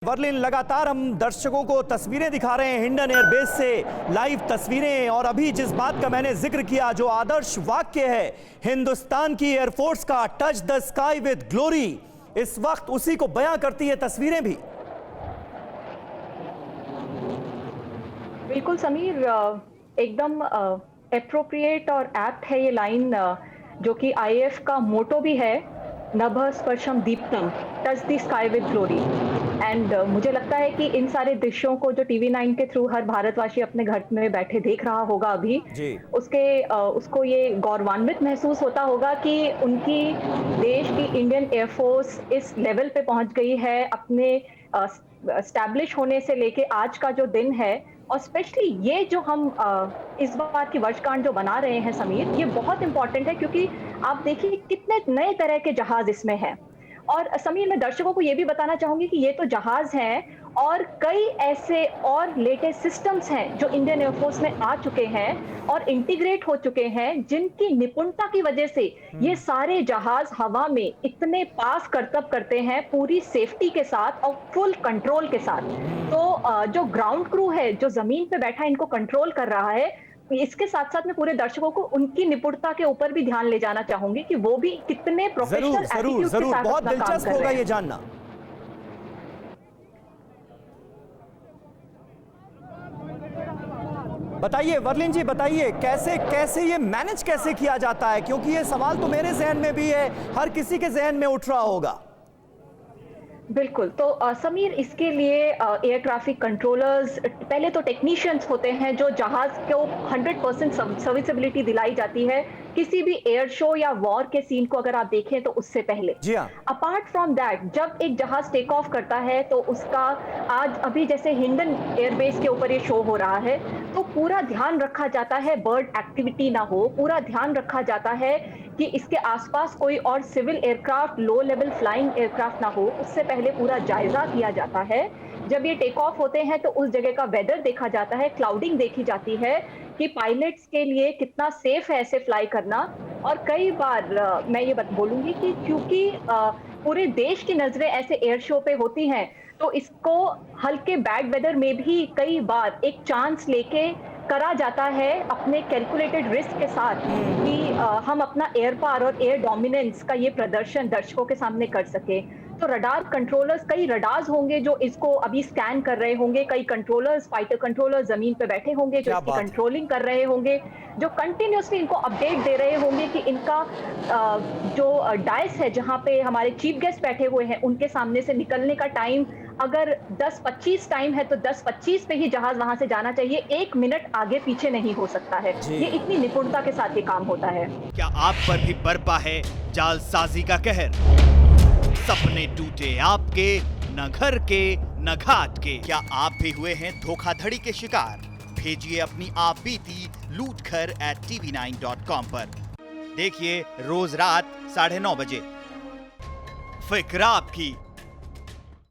Berlin, लगातार हम दर्शकों को तस्वीरें दिखा रहे हैं हिंडन एयरबेस से, लाइव तस्वीरें। और अभी जिस बात का मैंने जिक्र किया, जो आदर्श वाक्य है हिंदुस्तान की एयरफोर्स का, touch the sky with glory, इस वक्त उसी को बयां करती है तस्वीरें भी। बिल्कुल समीर, एकदम एप्रोप्रिएट और एप्ट है ये लाइन, जो कि आईएएफ का मोटो भी है, नभः स्पर्शम दीप्तम, touch the sky with glory. And मुझे लगता है कि इन सारे दृश्यों को जो टीवी9 के थ्रू हर भारतवासी अपने घर में बैठे देख रहा होगा अभी, उसको ये गौरवान्वित महसूस होता होगा कि उनकी देश की इंडियन एयरफोर्स इस लेवल पे पहुंच गई है, अपने एस्टैब्लिश होने से लेके आज का जो दिन है। और स्पेशली ये जो हम इस बार की वर्षगांठ जो बना रहे हैं समीर, ये बहुत इंपॉर्टेंट है, क्योंकि आप देखिए कितने नए तरह के जहाज इसमें हैं। और समीर, मैं दर्शकों को ये भी बताना चाहूंगी कि ये तो जहाज हैं और कई ऐसे और लेटेस्ट सिस्टम्स हैं जो इंडियन एयरफोर्स में आ चुके हैं और इंटीग्रेट हो चुके हैं, जिनकी निपुणता की वजह से ये सारे जहाज हवा में इतने पास करतब करते हैं, पूरी सेफ्टी के साथ और फुल कंट्रोल के साथ। तो जो ग्राउंड क्रू है, जो जमीन पे बैठा इनको कंट्रोल कर रहा है, इसके साथ साथ मैं पूरे दर्शकों को उनकी निपुणता के ऊपर भी ध्यान ले जाना चाहूंगी कि वो भी कितने प्रोफेशनल एटीट्यूड के साथ बहुत दिलचस्प होगा ये जानना। बताइए वर्लिन जी, बताइए कैसे ये मैनेज कैसे किया जाता है, क्योंकि ये सवाल तो मेरे जहन में भी है, हर किसी के जहन में उठ रहा होगा। बिल्कुल। तो समीर, इसके लिए एयर ट्रैफिक कंट्रोलर्स, पहले तो टेक्नीशियंस होते हैं जो जहाज को 100% सर्विसेबिलिटी दिलाई जाती है किसी भी एयर शो या वॉर के सीन को अगर आप देखें तो उससे पहले। जी हाँ। अपार्ट फ्रॉम दैट, जब एक जहाज टेक ऑफ करता है तो उसका, आज अभी जैसे हिंडन एयरबेस के ऊपर ये शो हो रहा है, तो पूरा ध्यान रखा जाता है बर्ड एक्टिविटी ना हो, पूरा ध्यान रखा जाता है कि इसके आसपास कोई और civil aircraft, low level flying aircraft ना हो, उससे पहले पूरा जायजा किया जाता है। जब ये टेक ऑफ होते हैं तो उस जगह का वेदर देखा जाता है, क्लाउडिंग देखी जाती है कि पायलट्स के लिए कितना सेफ है ऐसे फ्लाई करना। और कई बार मैं ये बोलूंगी कि क्योंकि पूरे देश की नजरें ऐसे एयर शो पे होती हैं, तो इसको हल्के बैड वेदर में भी कई बार एक चांस लेके करा जाता है, अपने कैलकुलेटेड रिस्क के साथ, कि हम अपना एयर पावर और एयर डोमिनेंस का ये प्रदर्शन दर्शकों के सामने कर सके। तो रडार कंट्रोलर्स, कई रडार्स होंगे जो इसको अभी स्कैन कर रहे होंगे, कई कंट्रोलर्स, फाइटर कंट्रोलर्स जमीन पे बैठे होंगे जो इसकी कंट्रोलिंग कर रहे होंगे, जो कंटिन्यूसली इनको अपडेट दे रहे होंगे कि इनका जो डायस है, जहां पे हमारे चीफ गेस्ट बैठे हुए हैं, उनके सामने से निकलने का टाइम अगर 10:25 टाइम है तो 10:25 पे ही जहाज वहां से जाना चाहिए, 1 मिनट आगे पीछे नहीं हो सकता है। ये इतनी निपुणता के साथ ये काम होता है। क्या आप पर भी बरपा है जालसाजी का कहर? सपने टूटे आपके, न घर के न घाट के। क्या आप भी हुए हैं धोखाधड़ी के शिकार? भेजिए अपनी आप बीती lootkhar@tv9.com पर। देखिए रोज रात 9:30 बजे। फिक्र आपकी,